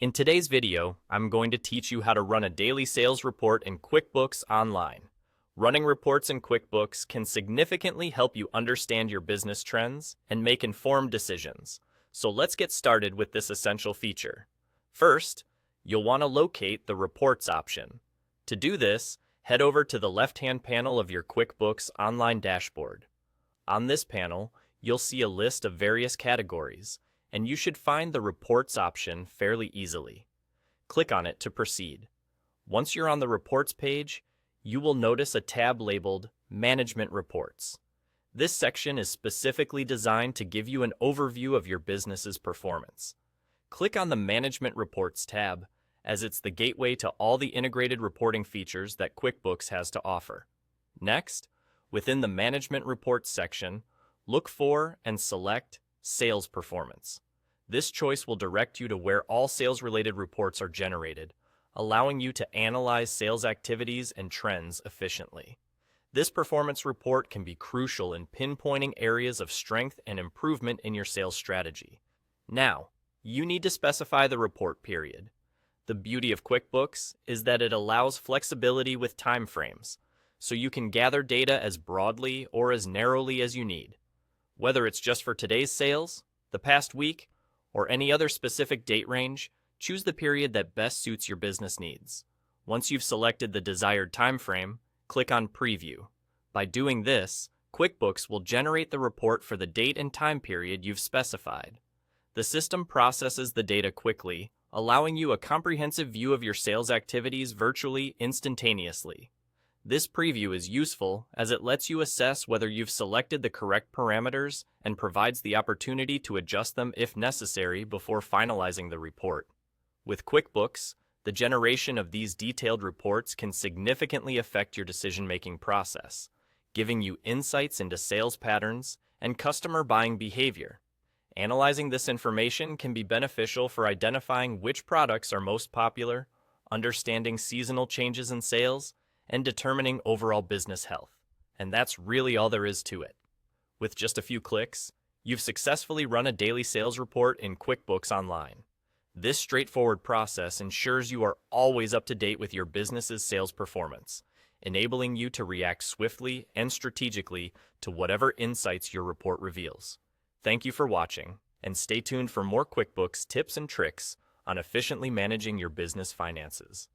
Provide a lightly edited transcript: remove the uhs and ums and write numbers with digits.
In today's video, I'm going to teach you how to run a daily sales report in QuickBooks Online. Running reports in QuickBooks can significantly help you understand your business trends and make informed decisions. So let's get started with this essential feature. First, you'll want to locate the Reports option. To do this, head over to the left-hand panel of your QuickBooks Online dashboard. On this panel, you'll see a list of various categories, and you should find the Reports option fairly easily. Click on it to proceed. Once you're on the Reports page, you will notice a tab labeled Management Reports. This section is specifically designed to give you an overview of your business's performance. Click on the Management Reports tab, as it's the gateway to all the integrated reporting features that QuickBooks has to offer. Next, within the Management Reports section, look for and select Sales Performance. This choice will direct you to where all sales-related reports are generated, allowing you to analyze sales activities and trends efficiently. This performance report can be crucial in pinpointing areas of strength and improvement in your sales strategy. Now, you need to specify the report period. The beauty of QuickBooks is that it allows flexibility with timeframes, so you can gather data as broadly or as narrowly as you need. Whether it's just for today's sales, the past week, or any other specific date range, choose the period that best suits your business needs. Once you've selected the desired time frame, click on Preview. By doing this, QuickBooks will generate the report for the date and time period you've specified. The system processes the data quickly, allowing you a comprehensive view of your sales activities virtually instantaneously. This preview is useful as it lets you assess whether you've selected the correct parameters and provides the opportunity to adjust them if necessary before finalizing the report. With QuickBooks, the generation of these detailed reports can significantly affect your decision-making process, giving you insights into sales patterns and customer buying behavior. Analyzing this information can be beneficial for identifying which products are most popular, understanding seasonal changes in sales, and determining overall business health. And that's really all there is to it. With just a few clicks, you've successfully run a daily sales report in QuickBooks Online. This straightforward process ensures you are always up to date with your business's sales performance, enabling you to react swiftly and strategically to whatever insights your report reveals. Thank you for watching, and stay tuned for more QuickBooks tips and tricks on efficiently managing your business finances.